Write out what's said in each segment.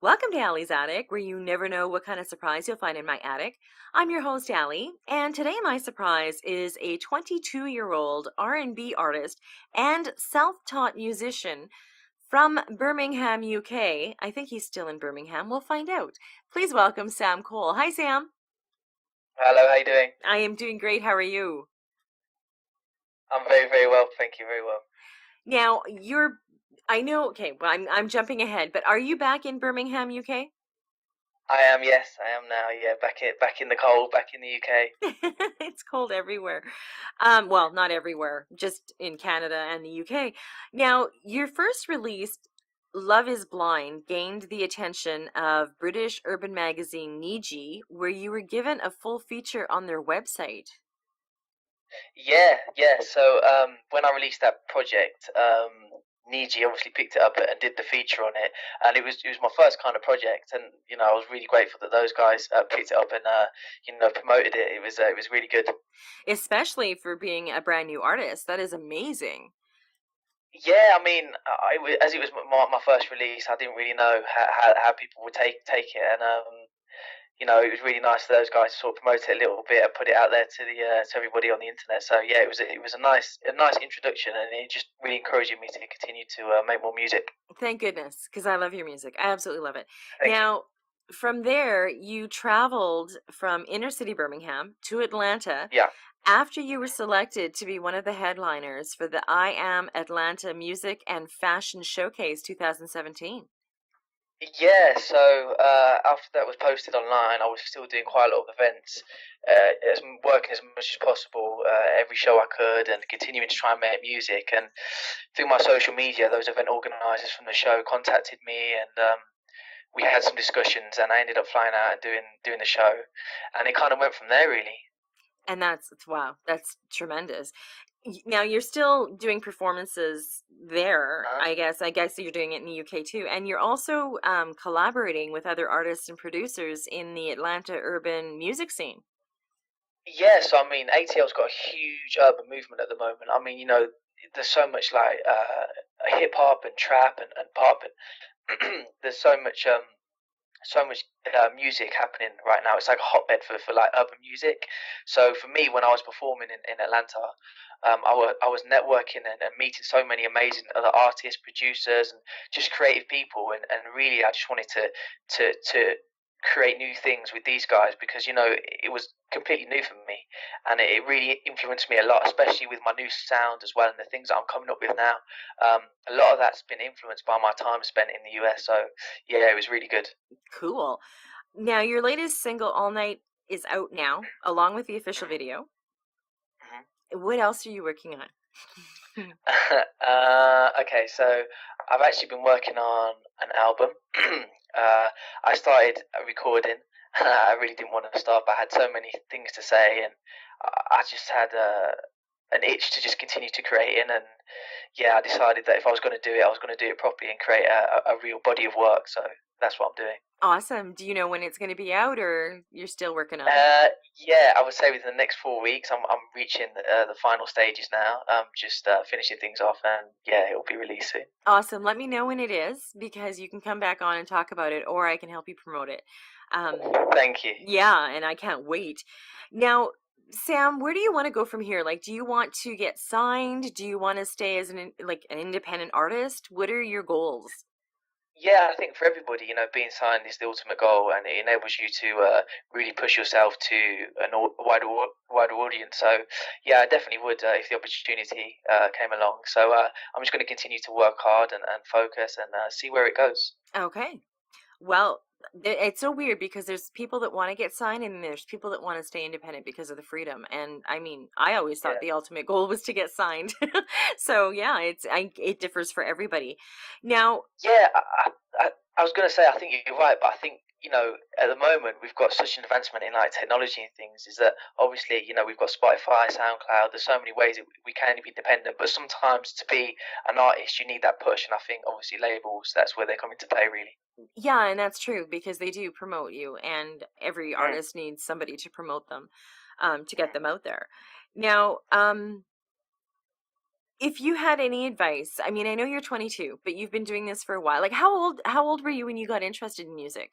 Welcome to Allie's Attic, where you never know what kind of surprise you'll find in my attic. I'm your host, Allie, and today my surprise is a 22-year-old R&B artist and self-taught musician from Birmingham, UK. I think he's still in Birmingham. We'll find out. Please welcome Sam Cole. Hi, Sam. Hello, how you doing? I am doing great. How are you? I'm very, very well, thank you, very well. Now, I know, okay, well, I'm jumping ahead, but are you back in Birmingham, UK? I am, yes, I am now. Yeah, back in the cold, back in the UK. It's cold everywhere. Well, not everywhere, just in Canada and the UK. Now, your first release, Love is Blind, gained the attention of British urban magazine Niji, where you were given a full feature on their website. Yeah, yeah. So when I released that project, Niji obviously picked it up and did the feature on it, and it was my first kind of project, and I was really grateful that those guys picked it up and promoted it. It was really good. Especially for being a brand new artist. That is amazing. Yeah, I mean, as it was my first release, I didn't really know how people would take it, and it was really nice for those guys to sort of promote it a little bit and put it out there to everybody on the internet. So yeah, it was a nice introduction, and it just really encouraged me to continue to make more music. Thank goodness, because I love your music. I absolutely love it. Thank you. Now, from there, you traveled from inner city Birmingham to Atlanta Yeah, after you were selected to be one of the headliners for the I Am Atlanta Music and Fashion Showcase 2017. yeah. So after that was posted online, I was still doing quite a lot of events, working as much as possible, every show I could, and continuing to try and make music. And through my social media, those event organisers from the show contacted me, and we had some discussions, and I ended up flying out and doing the show, and it kind of went from there really. And wow, that's tremendous. Now you're still doing performances there, Uh, I guess. I guess you're doing it in the UK too. And you're also collaborating with other artists and producers in the Atlanta urban music scene. yes, I mean ATL's got a huge urban movement at the moment. I mean, there's so much like hip hop and trap and pop, and there's so much music happening right now. It's like a hotbed for like urban music. So for me, when I was performing in Atlanta, I was networking and meeting so many amazing other artists, producers, and just creative people. And really, I just wanted to create new things with these guys because it was completely new for me, and it really influenced me a lot, especially with my new sound as well and the things that I'm coming up with now. A lot of that's been influenced by my time spent in the US. So yeah, it was really good. Cool. Now, your latest single, All Night, is out now, along with the official video. Mhm. What else are you working on? Okay, so I've actually been working on an album. I started recording. I really didn't want to start, but I had so many things to say, and I just had an itch to just continue to create in. And yeah, I decided that if I was going to do it, I was going to do it properly and create a real body of work. So that's what I'm doing. Awesome. Do you know when it's going to be out, or you're still working on it? Yeah, I would say within the next 4 weeks, I'm reaching the final stages now. Just finishing things off, and yeah, it'll be released soon. Awesome. Let me know when it is because you can come back on and talk about it, or I can help you promote it. Thank you. Yeah, and I can't wait. Now, Sam, where do you want to go from here? Like, do you want to get signed? Do you want to stay as an independent artist? What are your goals? Yeah, I think for everybody, being signed is the ultimate goal, and it enables you to really push yourself to wider audience. So, yeah, I definitely would if the opportunity came along. So, I'm just going to continue to work hard and focus and see where it goes. Okay. Well, it's so weird because there's people that want to get signed and there's people that want to stay independent because of the freedom. And I mean, I always thought Yeah, the ultimate goal was to get signed. So yeah, it differs for everybody. Now, yeah. I was going to say I think you're right, but I think at the moment we've got such an advancement in like technology and things. Is that obviously we've got Spotify, SoundCloud. There's so many ways that we can be independent, but sometimes to be an artist, you need that push, and I think obviously labels that's where they come into play really. yeah, and that's true because they do promote you, and every Mm, artist needs somebody to promote them, to get mm. them out there. Now, If you had any advice, I mean, I know you're 22, but you've been doing this for a while. Like how old were you when you got interested in music?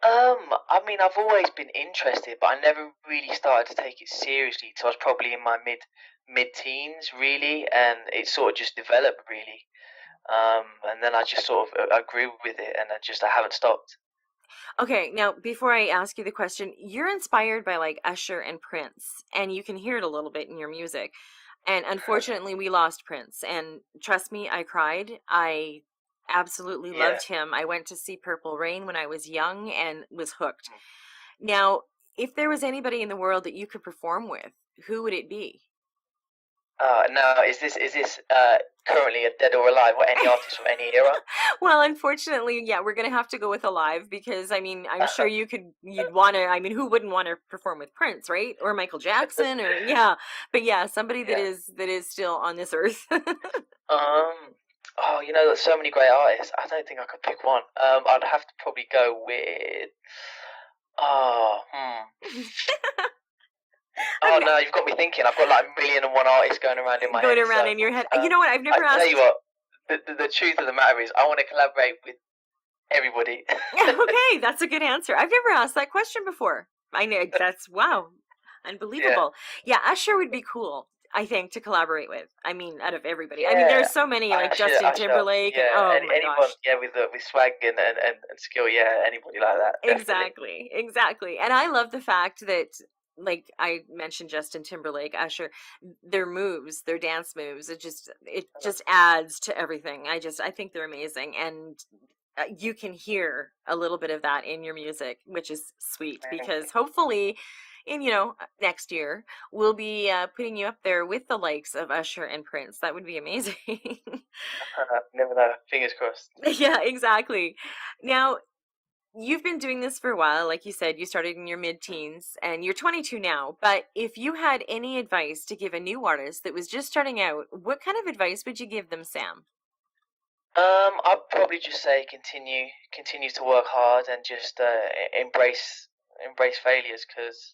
I mean, I've always been interested, but I never really started to take it seriously till I was probably in my mid-teens, really, and it sort of just developed, really. And then I just sort of I grew with it, and I haven't stopped. Okay, now before I ask you the question, you're inspired by like Usher and Prince, and you can hear it a little bit in your music. And unfortunately, we lost Prince, and trust me, I cried. I absolutely Yeah. loved him. I went to see Purple Rain when I was young and was hooked. Now, if there was anybody in the world that you could perform with, who would it be? Now is this currently a dead or alive, or any artist from any era? Well, unfortunately, yeah, we're gonna have to go with alive because I mean, I'm sure you'd want to. I mean, who wouldn't want to perform with Prince, right? Or Michael Jackson, or yeah, but yeah, somebody that Yeah. is still on this earth. Um. Oh, there's so many great artists. I don't think I could pick one. I'd have to probably go with. Oh, I Oh mean, no, you've got me thinking. I've got like a million and one artists going around in my going head. So, around in your head. You know what? I've I never tell you asked. what, the truth of the matter is, I want to collaborate with everybody. Okay, that's a good answer. I've never asked that question before. I know that's wow, Yeah, unbelievable. Yeah, Usher would be cool. I think to collaborate with. I mean, out of everybody. I mean, yeah. there's so many like Usher, Justin Usher. Timberlake and Yeah, oh my anyone. gosh. Yeah, with swag and skill. Yeah, anybody like that, definitely. Exactly, exactly. And I love the fact that, like I mentioned, Justin Timberlake, Usher, their moves, their dance moves, it just adds to everything. I think they're amazing, and you can hear a little bit of that in your music, which is sweet Thank you. because hopefully. In next year, we'll be putting you up there with the likes of Usher and Prince. That would be amazing. Never know. Fingers crossed. Yeah, exactly. Now, you've been doing this for a while. Like you said, you started in your mid teens and you're 22 now. But if you had any advice to give a new artist that was just starting out, what kind of advice would you give them, Sam? I'd probably just say continue to work hard and just embrace failures because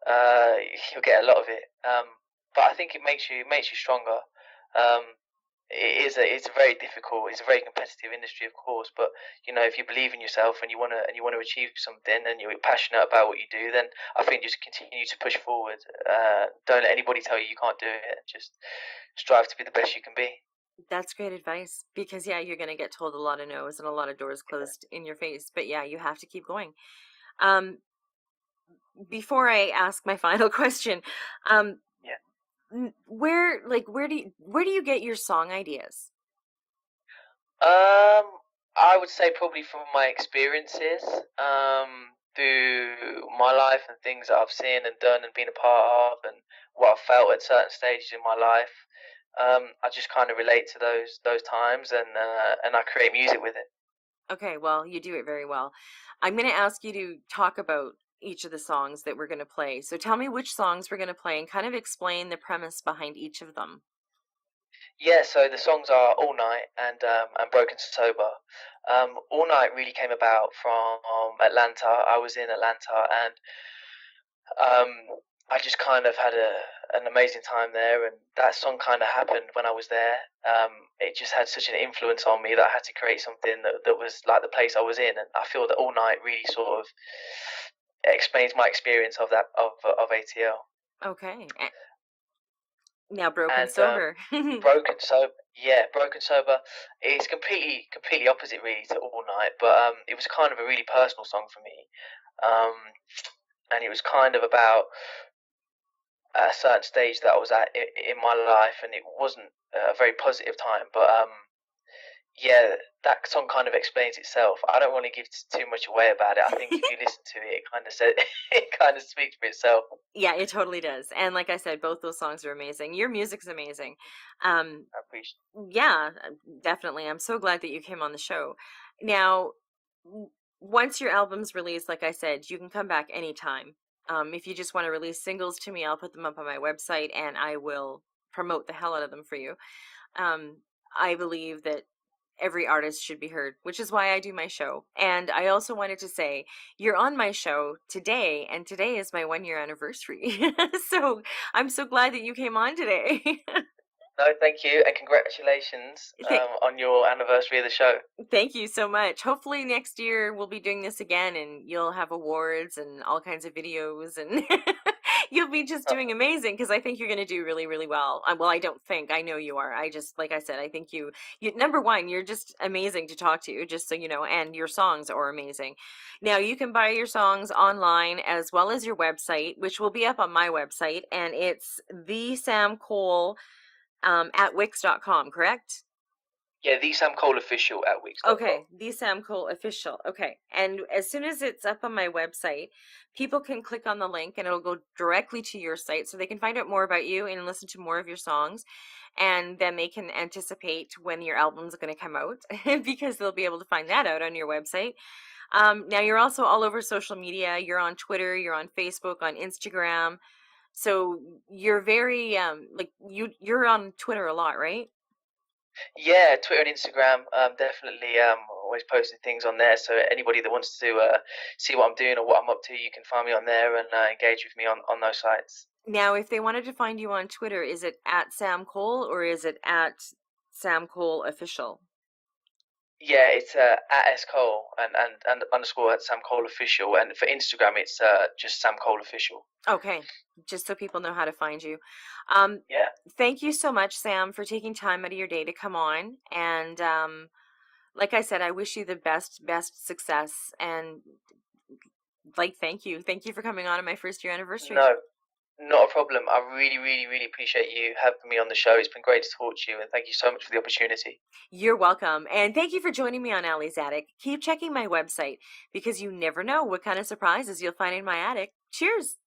uh, you'll get a lot of it. But I think it makes you stronger. Um, it's a very difficult, it's a very competitive industry, of course. But if you believe in yourself and you want to achieve something and you're passionate about what you do, then I think just continue to push forward. Don't let anybody tell you you can't do it. Just strive to be the best you can be. That's great advice because, yeah, you're going to get told a lot of no's and a lot of doors Yeah. closed in your face. But yeah, you have to keep going. Um, before I ask my final question, um, Yeah. where do you get your song ideas? I would say probably from my experiences, through my life and things that I've seen and done and been a part of, and what I've felt at certain stages in my life. I just kind of relate to those times, and I create music with it. Okay, well, you do it very well. I'm going to ask you to talk about each of the songs that we're going to play. So tell me which songs we're going to play and kind of explain the premise behind each of them. Yeah, so the songs are All Night and Broken Sober. All Night really came about from Atlanta. I was in Atlanta, and um, I just kind of had an amazing time there, and that song kind of happened when I was there. It just had such an influence on me that I had to create something that was like the place I was in, and I feel that All Night really sort of explains my experience of ATL. Okay. Now, Broken And Sober. Broken Sober, yeah, Broken Sober is completely opposite really to All Night, but it was kind of a really personal song for me, um, and it was kind of about a certain stage that I was at in my life, and it wasn't a very positive time. But yeah, that song kind of explains itself. I don't want to give too much away about it. I think if you listen to it, it kind of says it kind of speaks for itself. Yeah, it totally does. And like I said, both those songs are amazing. Your music's amazing. Um, I appreciate. yeah, definitely. I'm so glad that you came on the show. Now, once your album's released, like I said, you can come back anytime. If you just want to release singles to me, I'll put them up on my website and I will promote the hell out of them for you. Um, I believe that every artist should be heard, which is why I do my show. And I also wanted to say, you're on my show today, and today is my 1 year anniversary. So I'm so glad that you came on today. No, thank you, and congratulations Th- on your anniversary of the show. Thank you so much. Hopefully next year we'll be doing this again and you'll have awards and all kinds of videos and you'll be just doing amazing because I think you're going to do really, really well. Well, I don't think, I know you are. I just, like I said, I think you, number one, you're just amazing to talk to, just so you know, and your songs are amazing. Now you can buy your songs online as well as your website, which will be up on my website, and it's the Sam Cole at Wix.com, correct? Yeah, the Sam Cole official at Wix.com. Okay, the Sam Cole official. Okay. And as soon as it's up on my website, people can click on the link and it'll go directly to your site so they can find out more about you and listen to more of your songs. And then they can anticipate when your album's going to come out because they'll be able to find that out on your website. Now you're also all over social media. You're on Twitter, you're on Facebook, on Instagram. So you're very like you're on Twitter a lot, right? Yeah, Twitter and Instagram, definitely always posting things on there. So anybody that wants to see what I'm doing or what I'm up to, you can find me on there and engage with me on those sites. Now, if they wanted to find you on Twitter, is it at Sam Cole or is it at Sam Cole Official? Yeah, it's at S Cole and underscore at Sam Cole official, and for Instagram it's just Sam Cole official. Okay, just so people know how to find you. Yeah, Thank you so much, Sam, for taking time out of your day to come on. And like I said, I wish you the best success. And like, thank you for coming on my first year anniversary. no, not a problem. I really, really, really appreciate you having me on the show. It's been great to talk to you, and thank you so much for the opportunity. You're welcome. And thank you for joining me on Allie's Attic. Keep checking my website because you never know what kind of surprises you'll find in my attic. Cheers.